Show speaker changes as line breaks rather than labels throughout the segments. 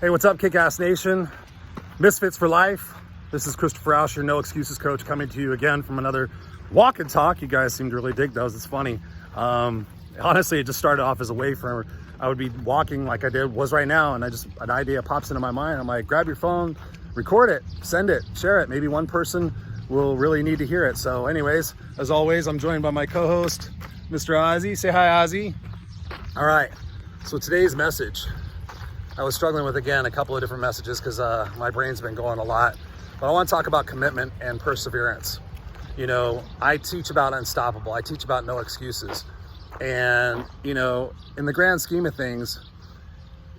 Hey, what's up, Kick-Ass Nation? Misfits for life. This is Christopher Rausch, your No Excuses coach, coming to you again from another walk and talk. You guys seem to really dig those. It's funny. Honestly, it just started off as a way for, I would be walking like I was right now, and an idea pops into my mind. I'm like, grab your phone, record it, send it, share it. Maybe one person will really need to hear it. So anyways, as always, I'm joined by my co-host, Mr. Ozzy. Say hi, Ozzy. All right, so today's message, I was struggling with, again, a couple of different messages because my brain's been going a lot. But I want to talk about commitment and perseverance. You know, I teach about unstoppable. I teach about no excuses. And, you know, in the grand scheme of things,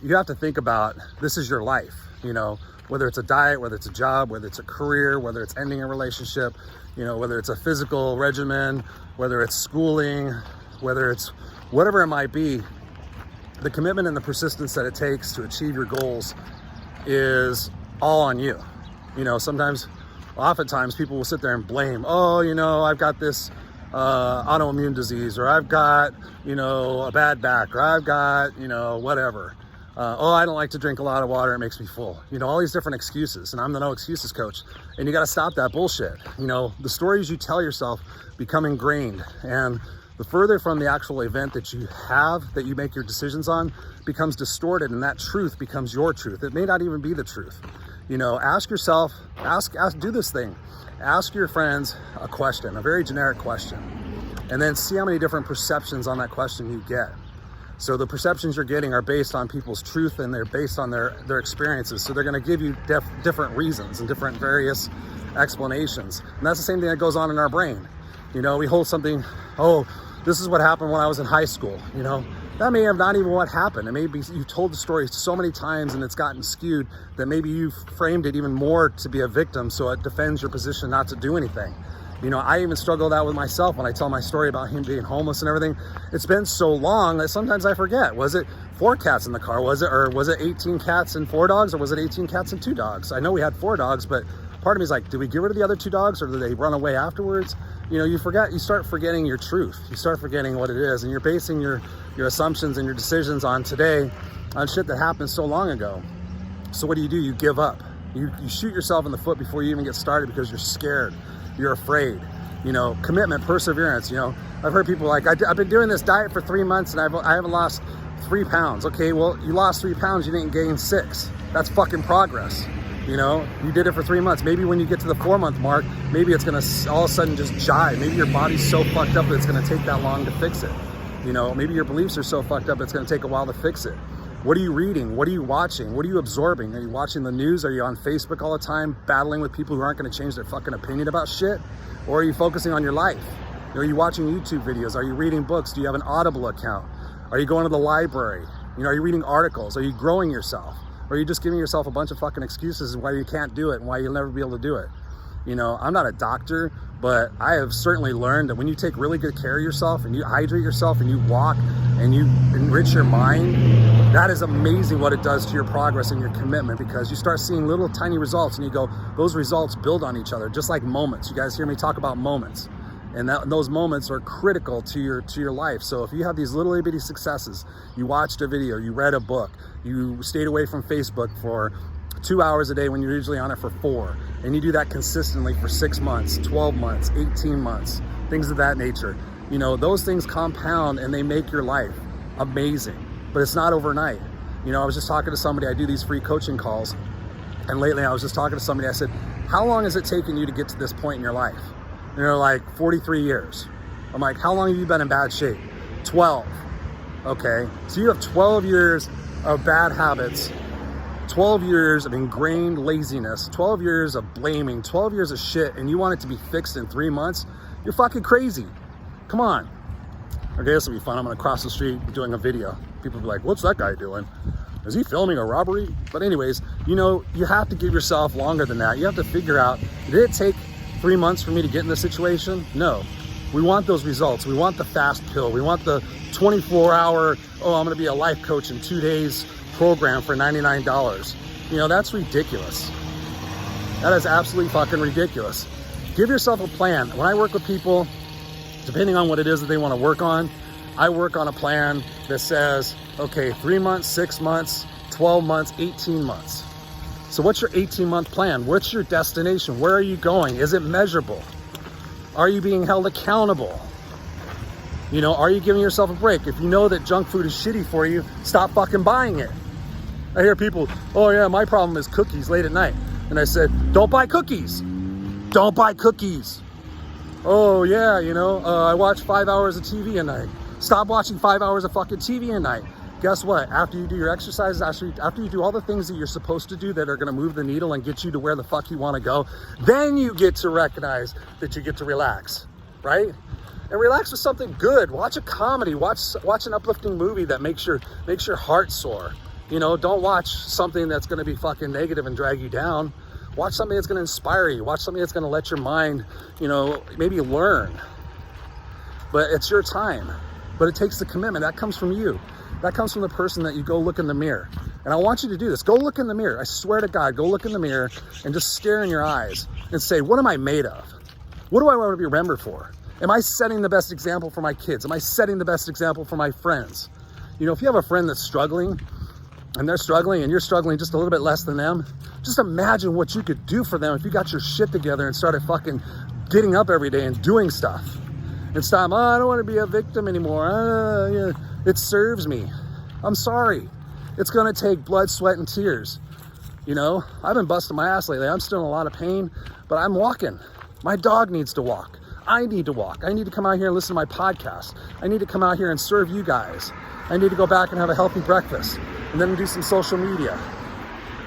you have to think about, this is your life, you know, whether it's a diet, whether it's a job, whether it's a career, whether it's ending a relationship, you know, whether it's a physical regimen, whether it's schooling, whether it's whatever it might be. The commitment and the persistence that it takes to achieve your goals is all on you. You know, oftentimes people will sit there and blame, oh, you know, I've got this autoimmune disease, or I've got, you know, a bad back, or I've got, you know, whatever. Oh, I don't like to drink a lot of water, it makes me full. You know, all these different excuses, and I'm the no excuses coach. And you got to stop that bullshit. You know, the stories you tell yourself become ingrained, and the further from the actual event that you have, that you make your decisions on, becomes distorted, and that truth becomes your truth. It may not even be the truth. You know, ask yourself, do this thing. Ask your friends a question, a very generic question, and then see how many different perceptions on that question you get. So the perceptions you're getting are based on people's truth, and they're based on their experiences. So they're going to give you different reasons and different various explanations. And that's the same thing that goes on in our brain. You know, we hold something, oh, this is what happened when I was in high school. You know, that may have not even what happened. It may be you told the story so many times and it's gotten skewed that maybe you framed it even more to be a victim, so it defends your position not to do anything. You know, I even struggle with that with myself when I tell my story about him being homeless and everything. It's been so long that sometimes I forget. Was it 4 cats in the car? Was it 18 cats and 4 dogs? Or was it 18 cats and 2 dogs? I know we had 4 dogs, but part of me is like, did we get rid of the other 2 dogs, or did they run away afterwards? You know, you start forgetting your truth. You start forgetting what it is, and you're basing your assumptions and your decisions on today on shit that happened so long ago. So what do? You give up. You shoot yourself in the foot before you even get started because you're scared. You're afraid. You know, commitment, perseverance. You know, I've heard people like, I've been doing this diet for 3 months and I haven't lost 3 pounds. Okay, well, you lost 3 pounds, you didn't gain 6. That's fucking progress. You know, you did it for 3 months. Maybe when you get to the 4-month mark, maybe it's gonna all of a sudden just jive. Maybe your body's so fucked up that it's gonna take that long to fix it. You know, maybe your beliefs are so fucked up it's gonna take a while to fix it. What are you reading? What are you watching? What are you absorbing? Are you watching the news? Are you on Facebook all the time battling with people who aren't gonna change their fucking opinion about shit? Or are you focusing on your life? You know, are you watching YouTube videos? Are you reading books? Do you have an Audible account? Are you going to the library? You know, are you reading articles? Are you growing yourself? Or are you just giving yourself a bunch of fucking excuses why you can't do it and why you'll never be able to do it? You know, I'm not a doctor, but I have certainly learned that when you take really good care of yourself and you hydrate yourself and you walk and you enrich your mind, that is amazing what it does to your progress and your commitment, because you start seeing little tiny results and you go, those results build on each other, just like moments. You guys hear me talk about moments. And those moments are critical to your life. So if you have these little bitty successes, you watched a video, you read a book, you stayed away from Facebook for 2 hours a day when you're usually on it for 4, and you do that consistently for 6 months, 12 months, 18 months, things of that nature. You know, those things compound and they make your life amazing, but it's not overnight. You know, I was just talking to somebody, I do these free coaching calls, and lately I was just talking to somebody, I said, how long has it taken you to get to this point in your life? And they're like, 43 years. I'm like, how long have you been in bad shape? 12. Okay, so you have 12 years of bad habits, 12 years of ingrained laziness, 12 years of blaming, 12 years of shit, and you want it to be fixed in 3 months? You're fucking crazy. Come on. Okay, this will be fun. I'm gonna cross the street doing a video. People will be like, what's that guy doing? Is he filming a robbery? But anyways, you know, you have to give yourself longer than that. You have to figure out, did it take 3 months for me to get in this situation? No. We want those results. We want the fast pill. We want the 24-hour, oh, I'm gonna be a life coach in 2 days program for $99. You know, that's ridiculous. That is absolutely fucking ridiculous. Give yourself a plan. When I work with people, depending on what it is that they want to work on, I work on a plan that says, okay, 3 months, 6 months, 12 months, 18 months. So what's your 18-month plan? What's your destination? Where are you going? Is it measurable? Are you being held accountable? You know, are you giving yourself a break? If you know that junk food is shitty for you, stop fucking buying it. I hear people, oh yeah, my problem is cookies late at night. And I said, don't buy cookies. Don't buy cookies. Oh yeah, you know, I watch 5 hours of TV a night. Stop watching 5 hours of fucking TV a night. Guess what? After you do your exercises, after you do all the things that you're supposed to do that are gonna move the needle and get you to where the fuck you wanna go, then you get to recognize that you get to relax, right? And relax with something good. Watch a comedy, watch an uplifting movie that makes your heart soar. You know, don't watch something that's gonna be fucking negative and drag you down. Watch something that's gonna inspire you. Watch something that's gonna let your mind, you know, maybe learn. But it's your time. But it takes the commitment. That comes from you. That comes from the person that you go look in the mirror. And I want you to do this. Go look in the mirror. I swear to God, go look in the mirror and just stare in your eyes and say, what am I made of? What do I want to be remembered for? Am I setting the best example for my kids? Am I setting the best example for my friends? You know, if you have a friend that's struggling and they're struggling and you're struggling just a little bit less than them, just imagine what you could do for them if you got your shit together and started fucking getting up every day and doing stuff. And stop, I don't want to be a victim anymore. Yeah, it serves me. I'm sorry. It's going to take blood, sweat, and tears. You know, I've been busting my ass lately. I'm still in a lot of pain, but I'm walking. My dog needs to walk. I need to walk. I need to come out here and listen to my podcast. I need to come out here and serve you guys. I need to go back and have a healthy breakfast and then do some social media,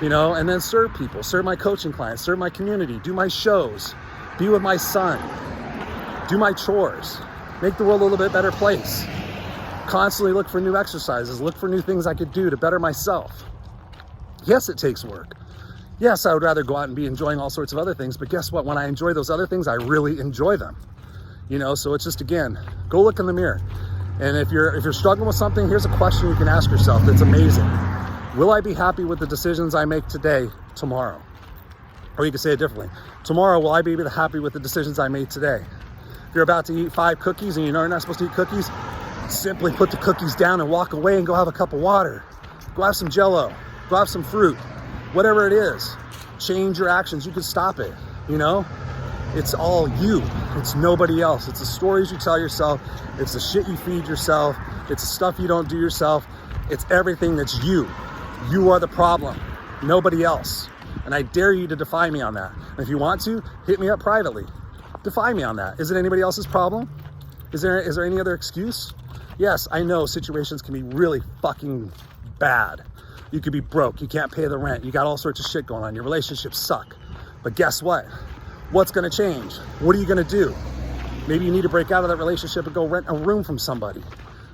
you know, and then serve people, serve my coaching clients, serve my community, do my shows, be with my son, do my chores, make the world a little bit better place. Constantly look for new exercises, look for new things I could do to better myself. Yes, it takes work. Yes, I would rather go out and be enjoying all sorts of other things, but guess what? When I enjoy those other things, I really enjoy them. You know, so it's just, again, go look in the mirror. And if you're struggling with something, here's a question you can ask yourself that's amazing. Will I be happy with the decisions I make today, tomorrow? Or you can say it differently. Tomorrow, will I be happy with the decisions I made today? If you're about to eat 5 cookies and you know you're not supposed to eat cookies, simply put the cookies down and walk away and go have a cup of water. Go have some Jell-O, go have some fruit, whatever it is. Change your actions, you can stop it, you know? It's all you, it's nobody else. It's the stories you tell yourself, it's the shit you feed yourself, it's the stuff you don't do yourself, it's everything that's you. You are the problem, nobody else. And I dare you to defy me on that. And if you want to, hit me up privately. Defy me on that. Is it anybody else's problem? Is there any other excuse? Yes, I know situations can be really fucking bad. You could be broke, you can't pay the rent, you got all sorts of shit going on, your relationships suck. But guess what? What's gonna change? What are you gonna do? Maybe you need to break out of that relationship and go rent a room from somebody.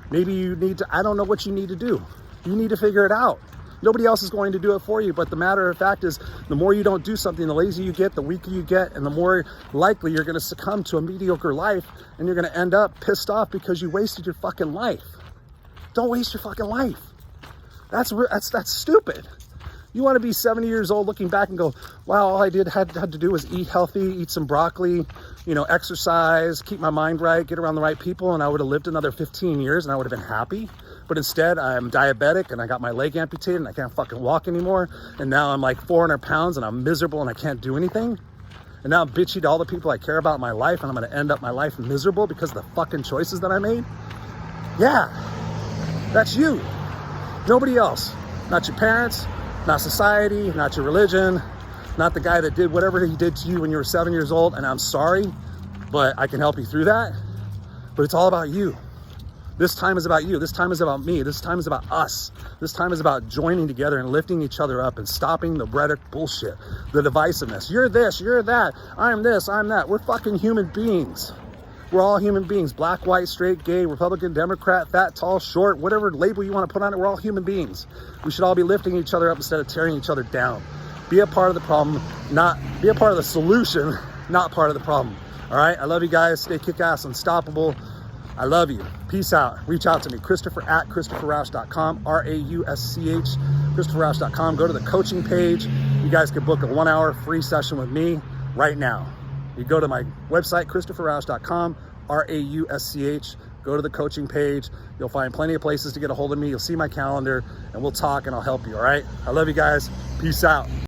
Maybe you need to, I don't know what you need to do. You need to figure it out. Nobody else is going to do it for you, but the matter of fact is, the more you don't do something, the lazier you get, the weaker you get, and the more likely you're gonna succumb to a mediocre life, and you're gonna end up pissed off because you wasted your fucking life. Don't waste your fucking life. That's stupid. You want to be 70 years old looking back and go, wow, all I had to do was eat healthy, eat some broccoli, you know, exercise, keep my mind right, get around the right people, and I would have lived another 15 years and I would have been happy. But instead, I'm diabetic and I got my leg amputated and I can't fucking walk anymore. And now I'm like 400 pounds and I'm miserable and I can't do anything. And now I'm bitchy to all the people I care about in my life and I'm going to end up my life miserable because of the fucking choices that I made. Yeah, that's you. Nobody else. Not your parents, not society, not your religion, not the guy that did whatever he did to you when you were 7 years old. And I'm sorry, but I can help you through that. But it's all about you. This time is about you. This time is about me. This time is about us. This time is about joining together and lifting each other up and stopping the rhetoric bullshit, the divisiveness. You're this, you're that, I'm this, I'm that. We're fucking human beings. We're all human beings, black, white, straight, gay, Republican, Democrat, fat, tall, short, whatever label you want to put on it, we're all human beings. We should all be lifting each other up instead of tearing each other down. Be a part of the problem, be a part of the solution, not part of the problem. All right, I love you guys. Stay kick-ass, unstoppable. I love you. Peace out. Reach out to me, Christopher at ChristopherRausch.com, R-A-U-S-C-H, ChristopherRausch.com. Go to the coaching page. You guys can book a 1-hour free session with me right now. You go to my website, ChristopherRausch.com, R-A-U-S-C-H, go to the coaching page. You'll find plenty of places to get a hold of me. You'll see my calendar, and we'll talk and I'll help you, all right? I love you guys. Peace out.